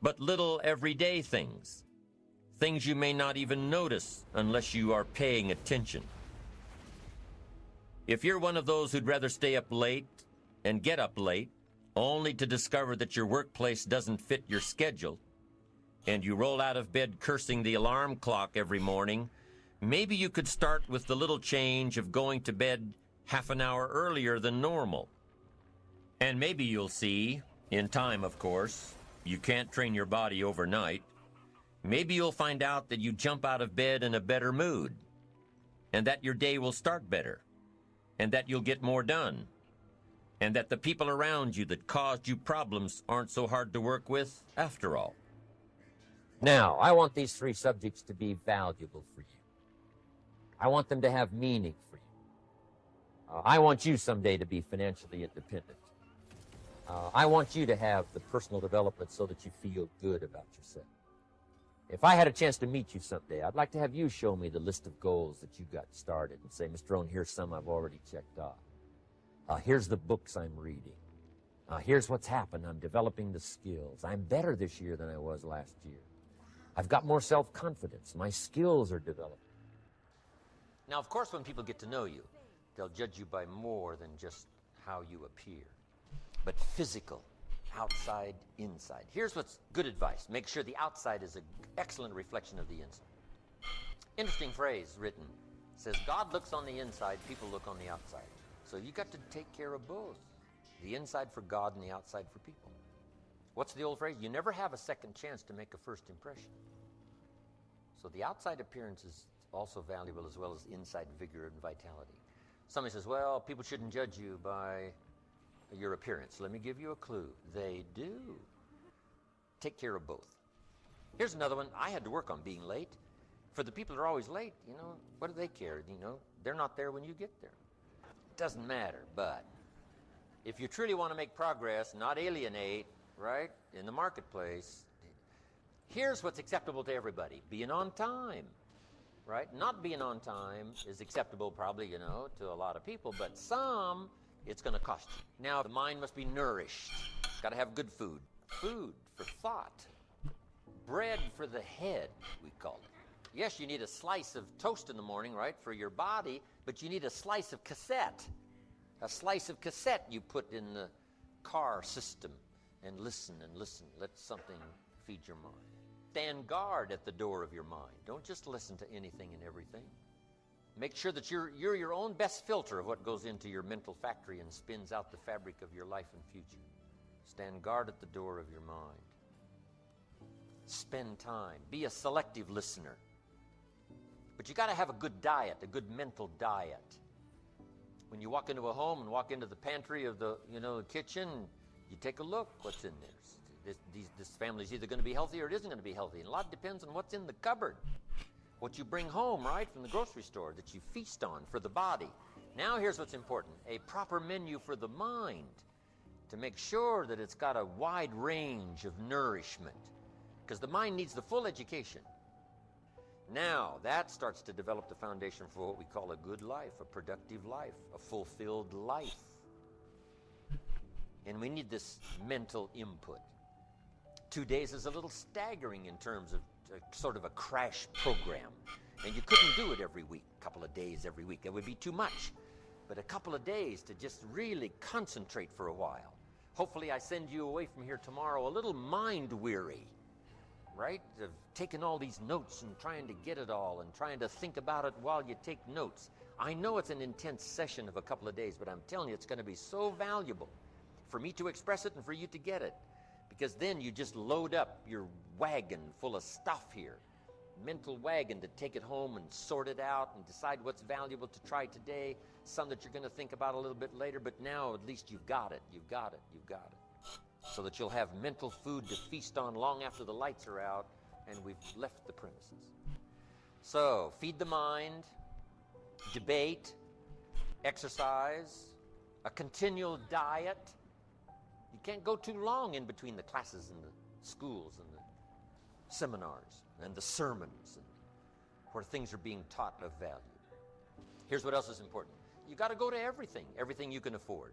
but little everyday things. Things you may not even notice unless you are paying attention. If you're one of those who'd rather stay up late and get up late, only to discover that your workplace doesn't fit your schedule, and you roll out of bed cursing the alarm clock every morning, maybe you could start with the little change of going to bed half an hour earlier than normal. And maybe you'll see, in time of course, you can't train your body overnight, maybe you'll find out that you jump out of bed in a better mood, and that your day will start better, and that you'll get more done, and that the people around you that caused you problems aren't so hard to work with after all. Now, I want these three subjects to be valuable for you. I want them to have meaning for you. I want you someday to be financially independent. I want you to have the personal development so that you feel good about yourself. If I had a chance to meet you someday, I'd like to have you show me the list of goals that you got started and say, Mr. Rohn, here's some I've already checked off. Here's the books I'm reading. Here's what's happened. I'm developing the skills. I'm better this year than I was last year. I've got more self-confidence. My skills are developing. Now, of course, when people get to know you, they'll judge you by more than just how you appear, but physical, outside, inside. Here's what's good advice. Make sure the outside is an excellent reflection of the inside. Interesting phrase written. It says, God looks on the inside, people look on the outside. So you got to take care of both. The inside for God and the outside for people. What's the old phrase? You never have a second chance to make a first impression. So the outside appearance is also valuable as well as inside vigor and vitality. Somebody says, well, people shouldn't judge you by your appearance. Let me give you a clue. They do. Take care of both. Here's another one. I had to work on being late. For the people that are always late, what do they care? They're not there when you get there. It doesn't matter, but if you truly want to make progress, not alienate, right, in the marketplace, here's what's acceptable to everybody. Being on time, right? Not being on time is acceptable probably, to a lot of people, but some, it's going to cost you. Now, the mind must be nourished. Got to have good food. Food for thought. Bread for the head, we call it. Yes, you need a slice of toast in the morning, right, for your body, but you need a slice of cassette. A slice of cassette you put in the car system and listen. Let something feed your mind. Stand guard at the door of your mind. Don't just listen to anything and everything. Make sure that you're your own best filter of what goes into your mental factory and spins out the fabric of your life and future. Stand guard at the door of your mind. Spend time. Be a selective listener. But you got to have a good diet, a good mental diet. When you walk into a home and walk into the pantry of the kitchen, you take a look what's in there. This family's either going to be healthy or it isn't going to be healthy. And a lot depends on what's in the cupboard. What you bring home, right, from the grocery store that you feast on for the body. Now here's what's important. A proper menu for the mind to make sure that it's got a wide range of nourishment. Because the mind needs the full education. Now, that starts to develop the foundation for what we call a good life, a productive life, a fulfilled life. And we need this mental input. 2 days is a little staggering in terms of sort of a crash program. And you couldn't do it every week, a couple of days every week. It would be too much. But a couple of days to just really concentrate for a while. Hopefully I send you away from here tomorrow a little mind weary. Right? Of taking all these notes and trying to get it all and trying to think about it while you take notes. I know it's an intense session of a couple of days, but I'm telling you, it's going to be so valuable for me to express it and for you to get it. Because then you just load up your wagon full of stuff here. Mental wagon to take it home and sort it out and decide what's valuable to try today. Some that you're going to think about a little bit later, but now at least you've got it. You've got it. You've got it. So that you'll have mental food to feast on long after the lights are out and we've left the premises. So, feed the mind, debate, exercise, a continual diet. You can't go too long in between the classes and the schools and the seminars and the sermons and where things are being taught of value. Here's what else is important. You got to go to everything you can afford.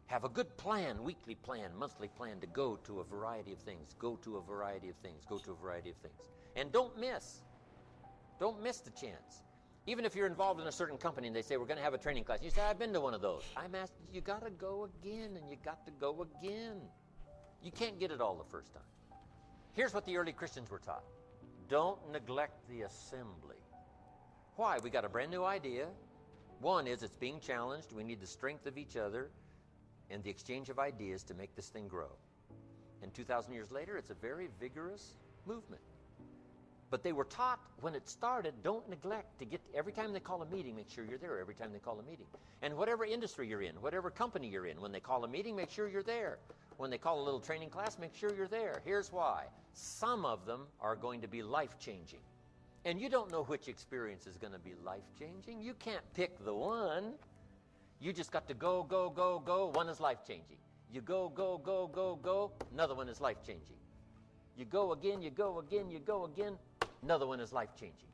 Have a good plan, weekly plan, monthly plan to go to a variety of things, go to a variety of things, go to a variety of things. And don't miss the chance. Even if you're involved in a certain company and they say, we're going to have a training class, you say, I've been to one of those. I'm asked, you got to go again, and you got to go again. You can't get it all the first time. Here's what the early Christians were taught. Don't neglect the assembly. Why? We got a brand new idea. One is it's being challenged. We need the strength of each other and the exchange of ideas to make this thing grow. And 2,000 years later, it's a very vigorous movement. But they were taught when it started, don't neglect to get, every time they call a meeting, make sure you're there every time they call a meeting. And whatever industry you're in, whatever company you're in, when they call a meeting, make sure you're there. When they call a little training class, make sure you're there. Here's why. Some of them are going to be life-changing. And you don't know which experience is going to be life-changing. You can't pick the one. You just got to go, go, go, go. One is life-changing. You go, go, go, go, go. Another one is life-changing. You go again, you go again, you go again. Another one is life-changing.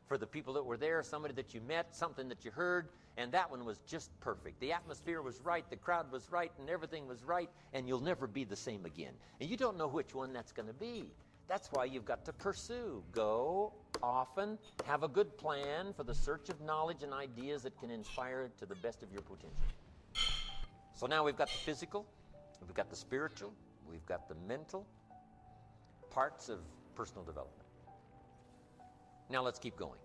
For the people that were there, somebody that you met, something that you heard, and that one was just perfect. The atmosphere was right, the crowd was right, and everything was right, and you'll never be the same again. And you don't know which one that's going to be. That's why you've got to pursue. Go often, have a good plan for the search of knowledge and ideas that can inspire to the best of your potential. So now we've got the physical, we've got the spiritual, we've got the mental parts of personal development. Now let's keep going.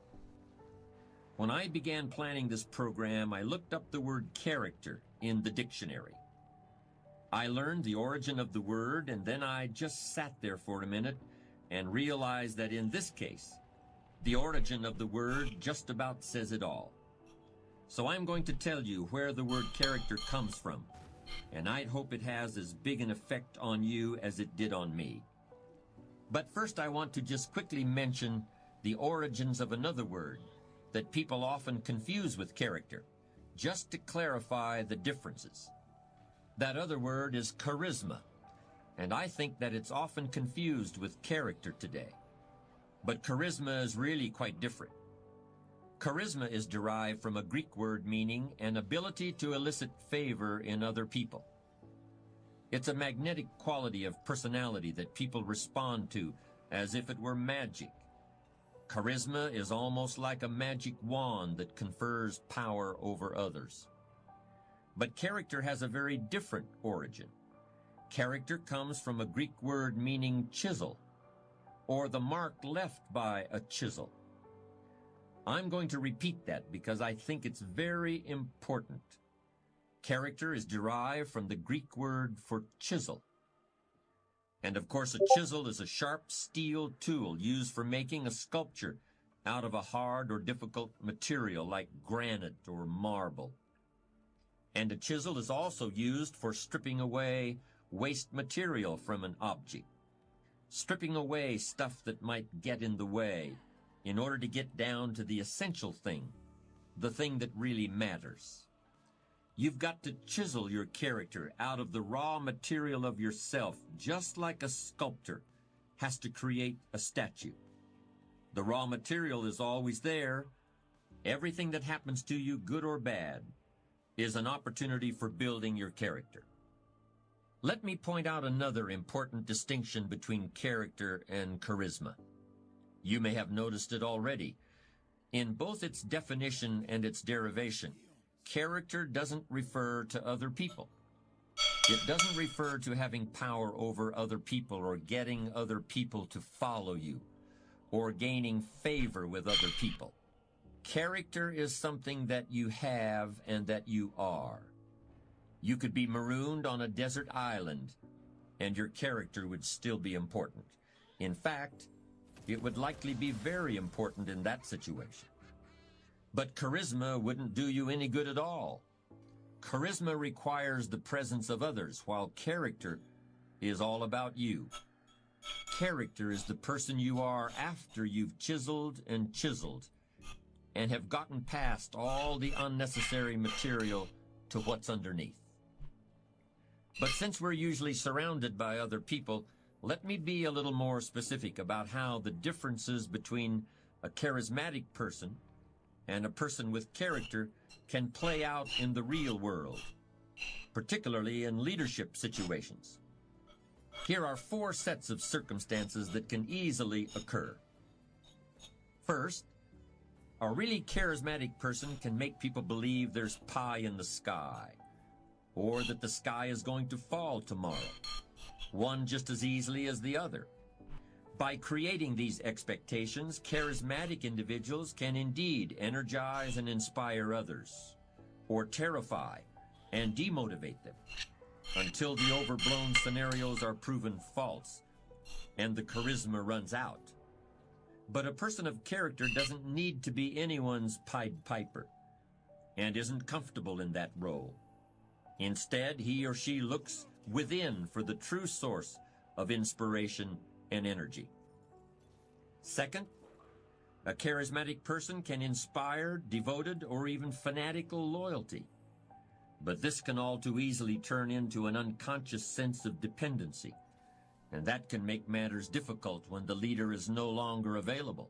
When I began planning this program, I looked up the word character in the dictionary. I learned the origin of the word, and then I just sat there for a minute and realized that in this case, the origin of the word just about says it all. So I'm going to tell you where the word character comes from, and I'd hope it has as big an effect on you as it did on me. But first I want to just quickly mention the origins of another word that people often confuse with character, just to clarify the differences. That other word is charisma, and I think that it's often confused with character today. But charisma is really quite different. Charisma is derived from a Greek word meaning an ability to elicit favor in other people. It's a magnetic quality of personality that people respond to as if it were magic. Charisma is almost like a magic wand that confers power over others. But character has a very different origin. Character comes from a Greek word meaning chisel, or the mark left by a chisel. I'm going to repeat that because I think it's very important. Character is derived from the Greek word for chisel. And of course, a chisel is a sharp steel tool used for making a sculpture out of a hard or difficult material like granite or marble. And a chisel is also used for stripping away waste material from an object, stripping away stuff that might get in the way in order to get down to the essential thing, the thing that really matters. You've got to chisel your character out of the raw material of yourself, just like a sculptor has to create a statue. The raw material is always there. Everything that happens to you, good or bad, is an opportunity for building your character. Let me point out another important distinction between character and charisma. You may have noticed it already. In both its definition and its derivation, character doesn't refer to other people. It doesn't refer to having power over other people or getting other people to follow you or gaining favor with other people. Character is something that you have and that you are. You could be marooned on a desert island and your character would still be important. In fact, it would likely be very important in that situation. But charisma wouldn't do you any good at all. Charisma requires the presence of others, while character is all about you. Character is the person you are after you've chiseled and have gotten past all the unnecessary material to what's underneath. But since we're usually surrounded by other people, let me be a little more specific about how the differences between a charismatic person and a person with character can play out in the real world, particularly in leadership situations. Here are 4 sets of circumstances that can easily occur. First, a really charismatic person can make people believe there's pie in the sky, or that the sky is going to fall tomorrow, one just as easily as the other. By creating these expectations, charismatic individuals can indeed energize and inspire others, or terrify and demotivate them, until the overblown scenarios are proven false and the charisma runs out. But a person of character doesn't need to be anyone's Pied Piper, and isn't comfortable in that role. Instead, he or she looks within for the true source of inspiration and energy. Second, a charismatic person can inspire devoted or even fanatical loyalty. But this can all too easily turn into an unconscious sense of dependency, and that can make matters difficult when the leader is no longer available.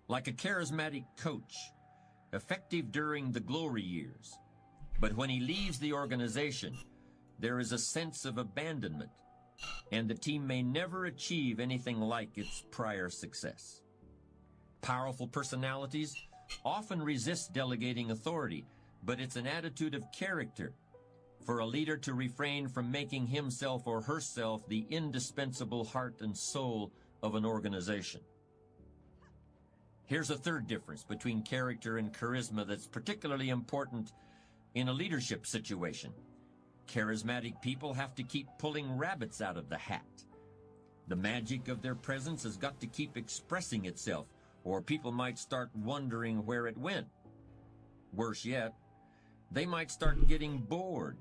Like a charismatic coach, effective during the glory years, but when he leaves the organization, there is a sense of abandonment, and the team may never achieve anything like its prior success. Powerful personalities often resist delegating authority, but it's an attitude of character for a leader to refrain from making himself or herself the indispensable heart and soul of an organization. Here's a third difference between character and charisma that's particularly important in a leadership situation. Charismatic people have to keep pulling rabbits out of the hat. The magic of their presence has got to keep expressing itself, or people might start wondering where it went. Worse yet, they might start getting bored.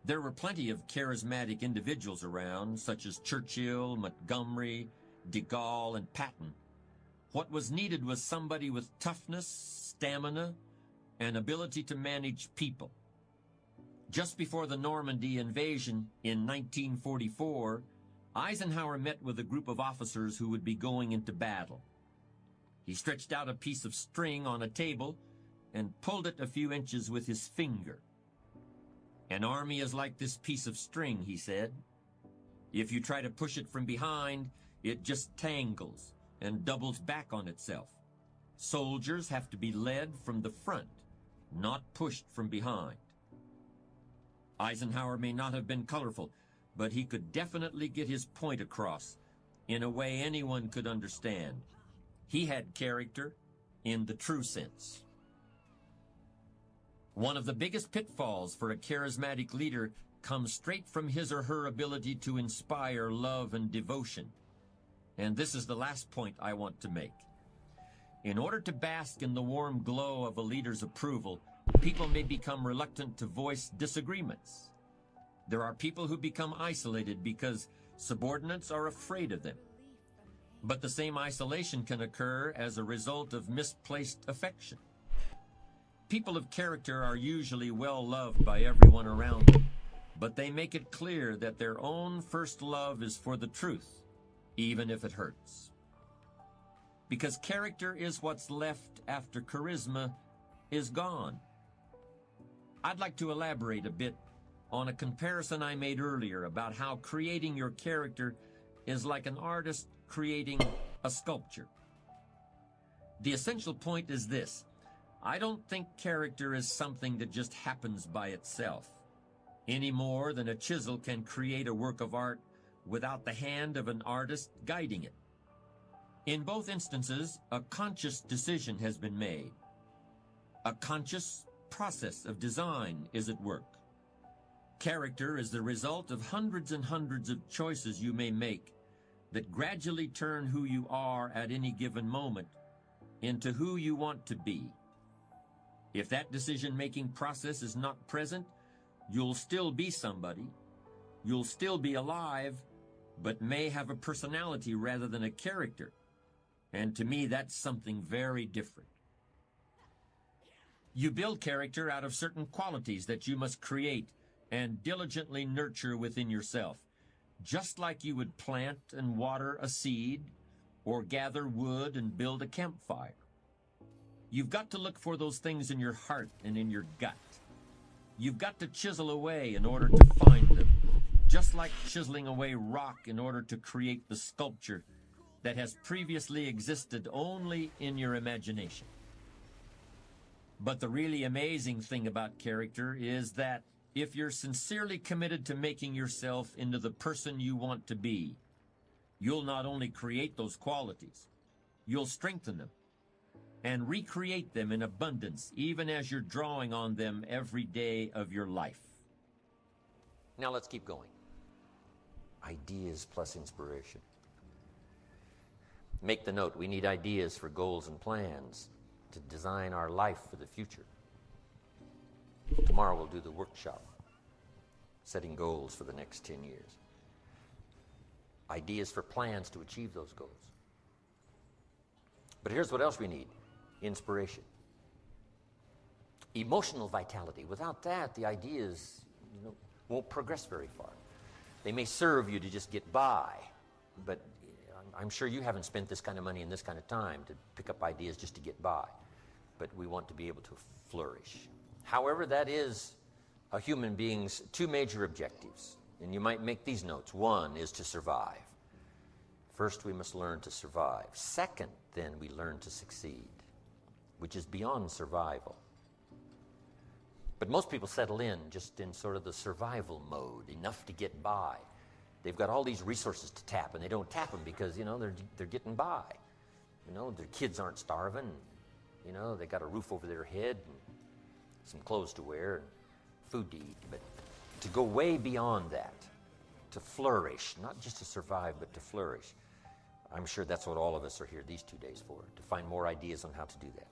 There were plenty of charismatic individuals around, such as Churchill, Montgomery, de Gaulle, and Patton. What was needed was somebody with toughness, stamina, and ability to manage people. Just before the Normandy invasion in 1944, Eisenhower met with a group of officers who would be going into battle. He stretched out a piece of string on a table and pulled it a few inches with his finger. "An army is like this piece of string," he said. "If you try to push it from behind, it just tangles and doubles back on itself. Soldiers have to be led from the front, not pushed from behind." Eisenhower may not have been colorful, but he could definitely get his point across in a way anyone could understand. He had character in the true sense. One of the biggest pitfalls for a charismatic leader comes straight from his or her ability to inspire love and devotion. And this is the last point I want to make. In order to bask in the warm glow of a leader's approval, people may become reluctant to voice disagreements. There are people who become isolated because subordinates are afraid of them. But the same isolation can occur as a result of misplaced affection. People of character are usually well loved by everyone around them, but they make it clear that their own first love is for the truth, even if it hurts. Because character is what's left after charisma is gone. I'd like to elaborate a bit on a comparison I made earlier about how creating your character is like an artist creating a sculpture. The essential point is this: I don't think character is something that just happens by itself, any more than a chisel can create a work of art without the hand of an artist guiding it. In both instances, a conscious decision has been made. A conscious process of design is at work. Character is the result of hundreds and hundreds of choices you may make that gradually turn who you are at any given moment into who you want to be. If that decision-making process is not present, you'll still be somebody. You'll still be alive, but may have a personality rather than a character. And to me, that's something very different. You build character out of certain qualities that you must create and diligently nurture within yourself, just like you would plant and water a seed or gather wood and build a campfire. You've got to look for those things in your heart and in your gut. You've got to chisel away in order to find them, just like chiseling away rock in order to create the sculpture that has previously existed only in your imagination. But the really amazing thing about character is that if you're sincerely committed to making yourself into the person you want to be, you'll not only create those qualities, you'll strengthen them and recreate them in abundance, even as you're drawing on them every day of your life. Now let's keep going. Ideas plus inspiration. Make the note, we need ideas for goals and plans to design our life for the future. Tomorrow we'll do the workshop, setting goals for the next 10 years. Ideas for plans to achieve those goals. But here's what else we need. Inspiration. Emotional vitality. Without that, the ideas won't progress very far. They may serve you to just get by, but I'm sure you haven't spent this kind of money and this kind of time to pick up ideas just to get by. But we want to be able to flourish. However, that is a human being's two major objectives. And you might make these notes. One is to survive. First, we must learn to survive. Second, then we learn to succeed, which is beyond survival. But most people settle in just in sort of the survival mode, enough to get by. They've got all these resources to tap, and they don't tap them because, they're getting by. Their kids aren't starving. They got a roof over their head and some clothes to wear and food to eat. But to go way beyond that, to flourish, not just to survive, but to flourish, I'm sure that's what all of us are here these 2 days for, to find more ideas on how to do that.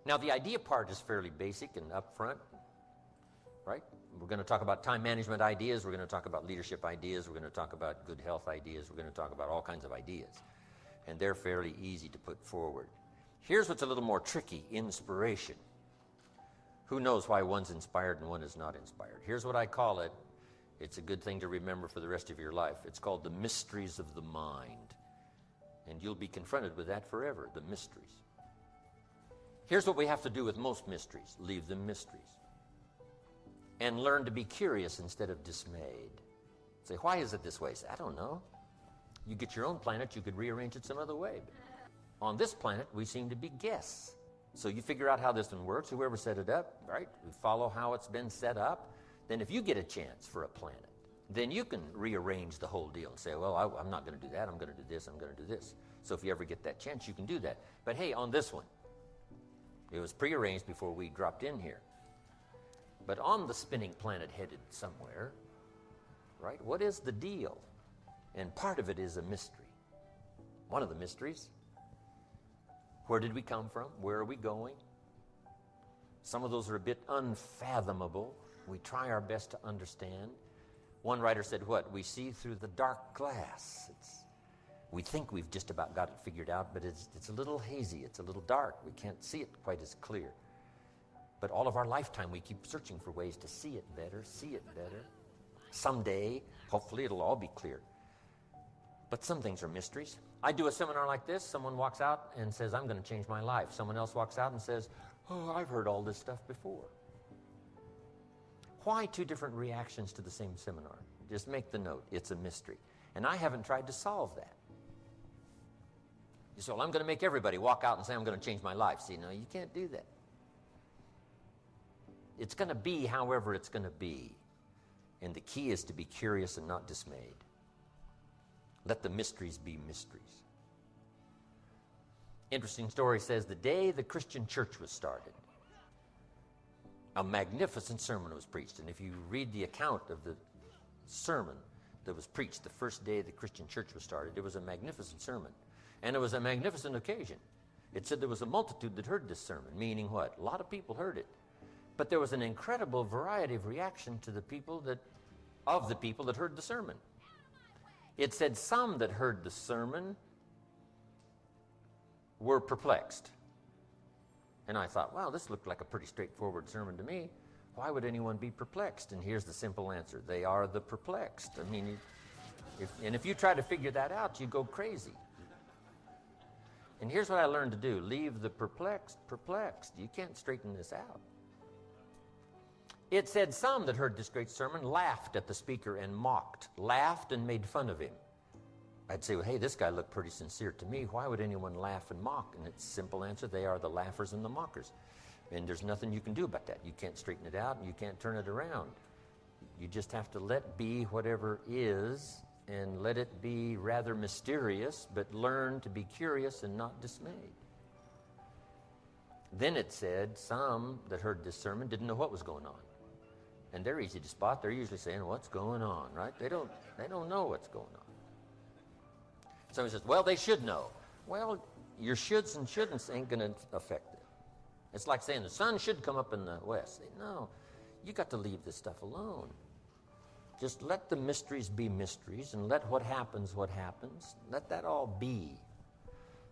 Now, the idea part is fairly basic and upfront, right? We're going to talk about time management ideas. We're going to talk about leadership ideas. We're going to talk about good health ideas. We're going to talk about all kinds of ideas. And they're fairly easy to put forward. Here's what's a little more tricky, inspiration. Who knows why one's inspired and one is not inspired? Here's what I call it. It's a good thing to remember for the rest of your life. It's called the mysteries of the mind. And you'll be confronted with that forever, the mysteries. Here's what we have to do with most mysteries. Leave them mysteries. And learn to be curious instead of dismayed. Say, why is it this way? Say, I don't know. You get your own planet, you could rearrange it some other way. On this planet, we seem to be guests. So you figure out how this one works, whoever set it up, right? We follow how it's been set up. Then if you get a chance for a planet, then you can rearrange the whole deal and say, well, I'm not going to do that. I'm going to do this. I'm going to do this. So if you ever get that chance, you can do that. But hey, on this one, it was prearranged before we dropped in here. But on the spinning planet headed somewhere, right, what is the deal? And part of it is a mystery. One of the mysteries. Where did we come from? Where are we going? Some of those are a bit unfathomable. We try our best to understand. One writer said, what? We see through the dark glass. We think we've just about got it figured out, but it's a little hazy. It's a little dark. We can't see it quite as clear. But all of our lifetime, we keep searching for ways to see it better, see it better. Someday, hopefully, it'll all be clear. But some things are mysteries. I do a seminar like this. Someone walks out and says, I'm going to change my life. Someone else walks out and says, oh, I've heard all this stuff before. Why two different reactions to the same seminar? Just make the note. It's a mystery. And I haven't tried to solve that. You say, well, I'm going to make everybody walk out and say, I'm going to change my life. See, no, you can't do that. It's going to be however it's going to be. And the key is to be curious and not dismayed. Let the mysteries be mysteries. Interesting story says the day the Christian church was started, a magnificent sermon was preached. And if you read the account of the sermon that was preached the first day the Christian church was started, it was a magnificent sermon. And it was a magnificent occasion. It said there was a multitude that heard this sermon, meaning what? A lot of people heard it. But there was an incredible variety of reaction to the people that heard the sermon. It said some that heard the sermon were perplexed. And I thought, wow, this looked like a pretty straightforward sermon to me. Why would anyone be perplexed? And here's the simple answer. They are the perplexed. I mean, if you try to figure that out, you go crazy. And here's what I learned to do. Leave the perplexed perplexed. You can't straighten this out. It said some that heard this great sermon laughed at the speaker and mocked, laughed and made fun of him. I'd say, well, hey, this guy looked pretty sincere to me. Why would anyone laugh and mock? And it's a simple answer. They are the laughers and the mockers. And there's nothing you can do about that. You can't straighten it out and you can't turn it around. You just have to let be whatever is and let it be rather mysterious, but learn to be curious and not dismayed. Then it said some that heard this sermon didn't know what was going on. And they're easy to spot. They're usually saying, what's going on, right? They don't know what's going on. Somebody says, well, they should know. Well, your shoulds and shouldn'ts ain't going to affect it. It's like saying the sun should come up in the west. No, you got to leave this stuff alone. Just let the mysteries be mysteries and let what happens. Let that all be.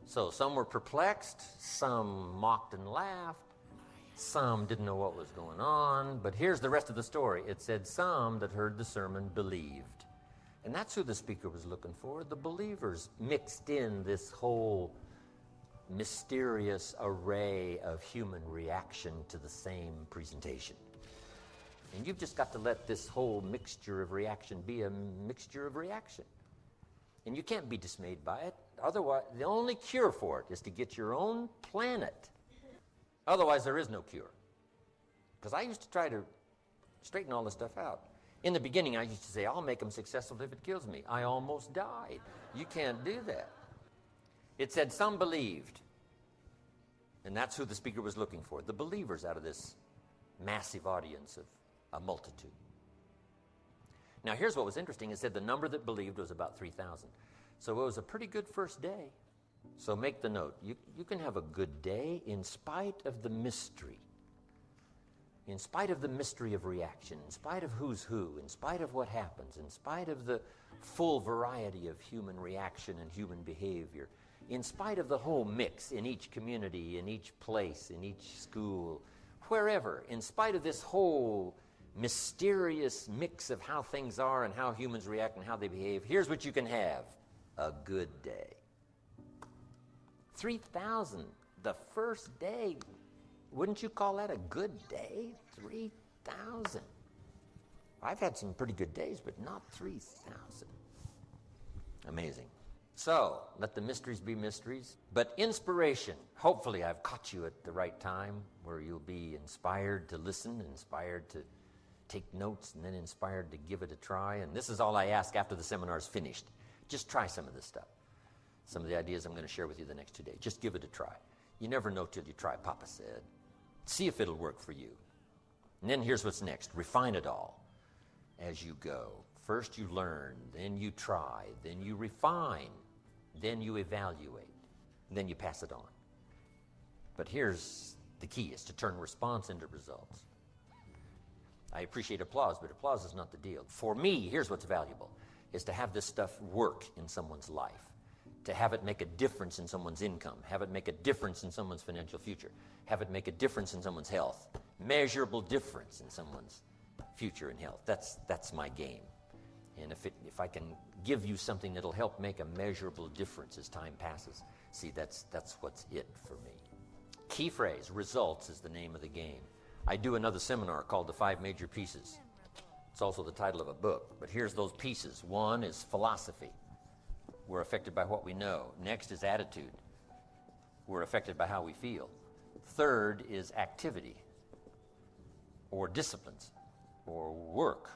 So some were perplexed, some mocked and laughed, some didn't know what was going on. But here's the rest of the story. It said some that heard the sermon believed. And that's who the speaker was looking for, the believers mixed in this whole mysterious array of human reaction to the same presentation. And you've just got to let this whole mixture of reaction be a mixture of reaction. And you can't be dismayed by it. Otherwise, the only cure for it is to get your own planet. Otherwise, there is no cure. Because I used to try to straighten all this stuff out. In the beginning, I used to say, I'll make them successful if it kills me. I almost died. You can't do that. It said some believed. And that's who the speaker was looking for, the believers out of this massive audience of a multitude. Now, here's what was interesting. It said the number that believed was about 3,000. So it was a pretty good first day. So make the note. You can have a good day in spite of the mystery. In spite of the mystery of reaction, in spite of who's who, in spite of what happens, in spite of the full variety of human reaction and human behavior, in spite of the whole mix in each community, in each place, in each school, wherever, in spite of this whole mysterious mix of how things are and how humans react and how they behave, here's what you can have: a good day. 3,000 the first day. Wouldn't you call that a good day? 3,000. I've had some pretty good days, but not 3,000. Amazing. So, let the mysteries be mysteries. But inspiration, hopefully I've caught you at the right time where you'll be inspired to listen, inspired to take notes, and then inspired to give it a try. And this is all I ask after the seminar's finished. Just try some of this stuff. Some of the ideas I'm going to share with you the next 2 days. Just give it a try. You never know till you try, Papa said. See if it'll work for you. And then here's what's next. Refine it all as you go. First you learn, then you try, then you refine, then you evaluate, then you pass it on. But here's the key, is to turn response into results. I appreciate applause, but applause is not the deal. For me, here's what's valuable, is to have this stuff work in someone's life. To have it make a difference in someone's income, have it make a difference in someone's financial future, have it make a difference in someone's health, measurable difference in someone's future and health. That's my game. And if I can give you something that'll help make a measurable difference as time passes, see, that's what's it for me. Key phrase, results, is the name of the game. I do another seminar called The 5 Major Pieces. It's also the title of a book, but here's those pieces. One is philosophy. We're affected by what we know. Next is attitude. We're affected by how we feel. Third is activity, or disciplines, or work.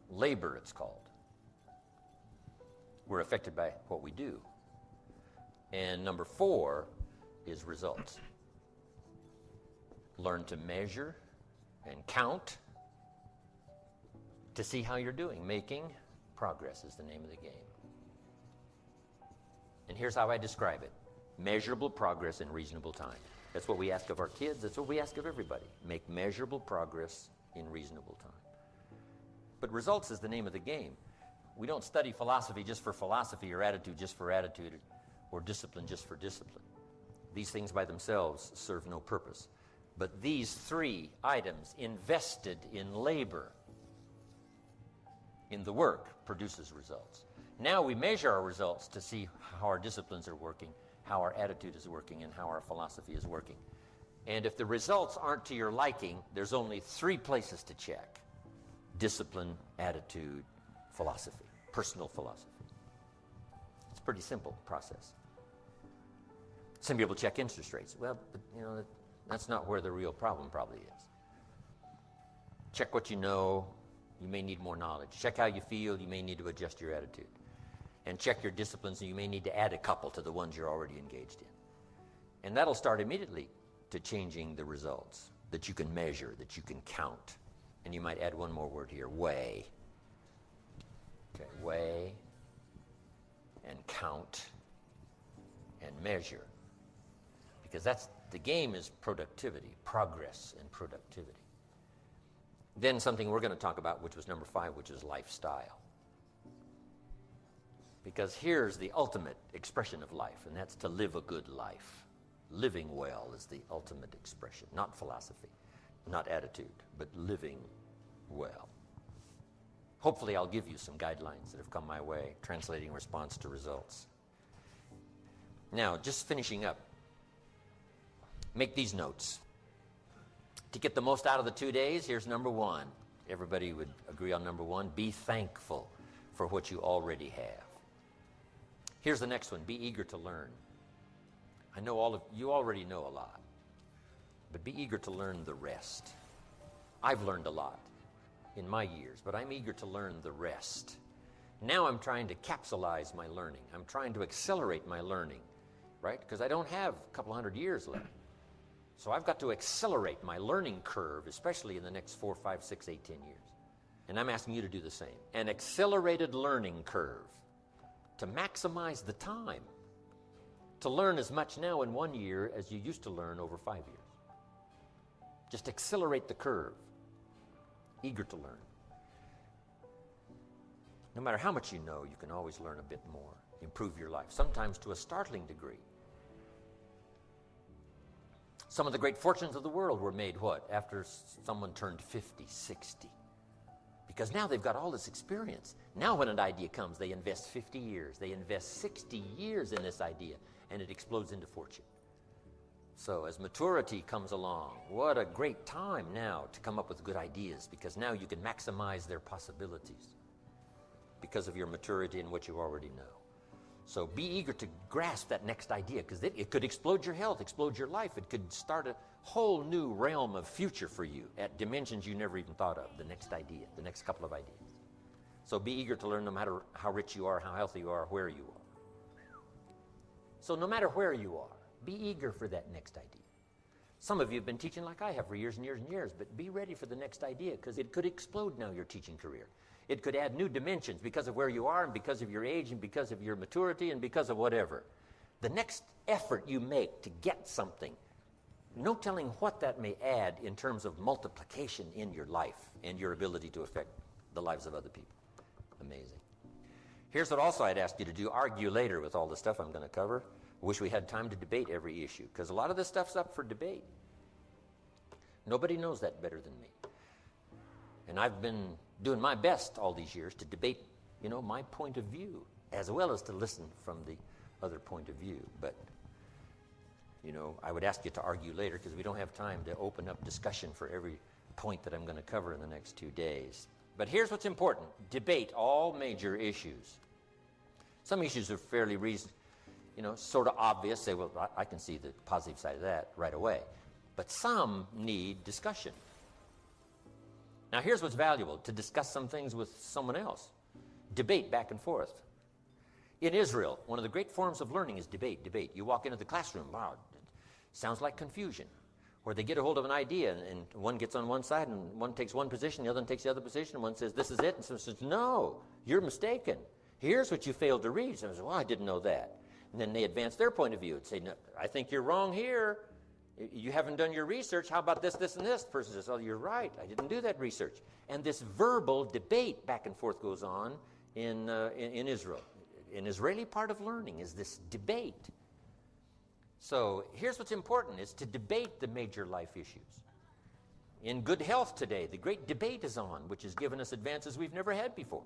Labor, it's called. We're affected by what we do. And number 4 is results. Learn to measure and count to see how you're doing. Making progress is the name of the game. And here's how I describe it. Measurable progress in reasonable time. That's what we ask of our kids. That's what we ask of everybody. Make measurable progress in reasonable time. But results is the name of the game. We don't study philosophy just for philosophy, or attitude just for attitude, or discipline just for discipline. These things by themselves serve no purpose. But these 3 items invested in labor, in the work, produces results. Now we measure our results to see how our disciplines are working, how our attitude is working, and how our philosophy is working. And if the results aren't to your liking, there's only 3 places to check: discipline, attitude, philosophy, personal philosophy. It's a pretty simple process. Some people check interest rates. Well, but, that's not where the real problem probably is. Check what you know. You may need more knowledge. Check how you feel. You may need to adjust your attitude. And check your disciplines, and you may need to add a couple to the ones you're already engaged in. And that'll start immediately to changing the results that you can measure, that you can count. And you might add one more word here: weigh. Okay, weigh and count and measure. Because the game is productivity, progress and productivity. Then something we're going to talk about, which was number 5, which is lifestyle. Because here's the ultimate expression of life, and that's to live a good life. Living well is the ultimate expression, not philosophy, not attitude, but living well. Hopefully I'll give you some guidelines that have come my way, translating response to results. Now, just finishing up, make these notes. To get the most out of the 2 days, here's number 1. Everybody would agree on number 1. Be thankful for what you already have. Here's the next one. Be eager to learn. I know all of you already know a lot, but be eager to learn the rest. I've learned a lot in my years, but I'm eager to learn the rest. Now I'm trying to capsulize my learning. I'm trying to accelerate my learning, right? Because I don't have a couple hundred years left. So I've got to accelerate my learning curve, especially in the next 4, 5, 6, 8, 10 years. And I'm asking you to do the same. An accelerated learning curve to maximize the time to learn as much now in 1 year as you used to learn over 5 years. Just accelerate the curve. Eager to learn. No matter how much you know, you can always learn a bit more. Improve your life, sometimes to a startling degree. Some of the great fortunes of the world were made, what? After someone turned 50, 60. Because now they've got all this experience. Now when an idea comes, they invest 50 years. They invest 60 years in this idea, and it explodes into fortune. So as maturity comes along, what a great time now to come up with good ideas, because now you can maximize their possibilities because of your maturity and what you already know. So be eager to grasp that next idea, because it could explode your health, explode your life. It could start a whole new realm of future for you at dimensions you never even thought of, the next idea, the next couple of ideas. So be eager to learn no matter how rich you are, how healthy you are, where you are. So no matter where you are, be eager for that next idea. Some of you have been teaching like I have for years and years and years, but be ready for the next idea, because it could explode now your teaching career. It could add new dimensions because of where you are and because of your age and because of your maturity and because of whatever. The next effort you make to get something, no telling what that may add in terms of multiplication in your life and your ability to affect the lives of other people. Amazing. Here's what also I'd ask you to do. Argue later with all the stuff I'm going to cover. I wish we had time to debate every issue, because a lot of this stuff's up for debate. Nobody knows that better than me. And I've been doing my best all these years to debate, my point of view, as well as to listen from the other point of view. But, I would ask you to argue later, because we don't have time to open up discussion for every point that I'm going to cover in the next 2 days. But here's what's important. Debate all major issues. Some issues are fairly sort of obvious. Say, well, I can see the positive side of that right away. But some need discussion. Now, here's what's valuable: to discuss some things with someone else. Debate back and forth. In Israel, one of the great forms of learning is debate. You walk into the classroom, wow, it sounds like confusion. Or they get a hold of an idea, and one gets on one side, and one takes one position, the other one takes the other position, and one says, this is it, and someone says, no, you're mistaken. Here's what you failed to read. Someone says, well, I didn't know that. And then they advance their point of view and say, no, I think you're wrong here. You haven't done your research. How about this, this, and this? The person says, oh, you're right. I didn't do that research. And this verbal debate back and forth goes on in Israel. An Israeli part of learning is this debate. So here's what's important, is to debate the major life issues. In good health today, the great debate is on, which has given us advances we've never had before.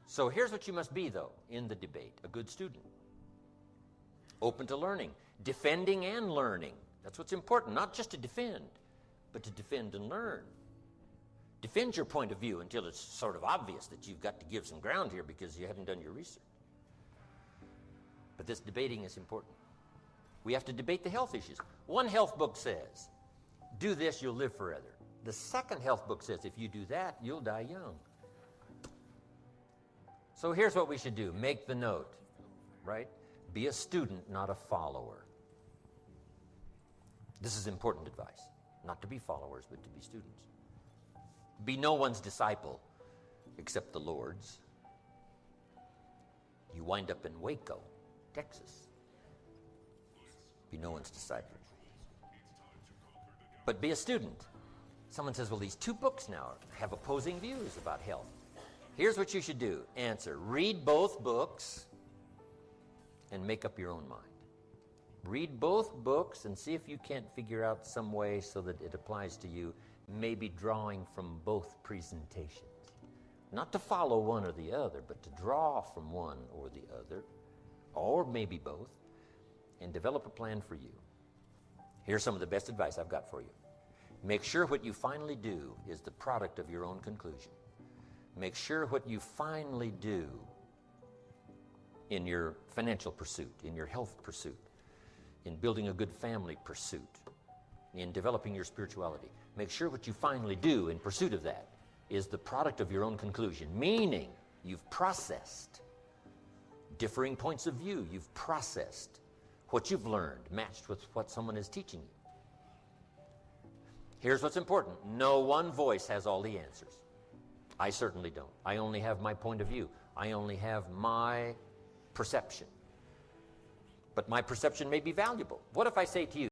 So here's what you must be, though, in the debate: a good student, open to learning, defending and learning. That's what's important, not just to defend, but to defend and learn. Defend your point of view until it's sort of obvious that you've got to give some ground here because you haven't done your research. But this debating is important. We have to debate the health issues. One health book says, do this, you'll live forever. The second health book says, if you do that, you'll die young. So here's what we should do. Make the note, right? Be a student, not a follower. This is important advice. Not to be followers, but to be students. Be no one's disciple except the Lord's. You wind up in Waco, Texas. Be no one's disciple. But be a student. Someone says, well, these two books now have opposing views about health. Here's what you should do. Answer. Read both books and make up your own mind. Read both books and see if you can't figure out some way so that it applies to you, maybe drawing from both presentations. Not to follow one or the other, but to draw from one or the other, or maybe both, and develop a plan for you. Here's some of the best advice I've got for you. Make sure what you finally do is the product of your own conclusion. Make sure what you finally do in your financial pursuit, in your health pursuit, in building a good family pursuit, in developing your spirituality. Make sure what you finally do in pursuit of that is the product of your own conclusion, meaning you've processed differing points of view. You've processed what you've learned matched with what someone is teaching you. Here's what's important. No one voice has all the answers. I certainly don't. I only have my point of view. I only have my perception. But my perception may be valuable. What if I say to you,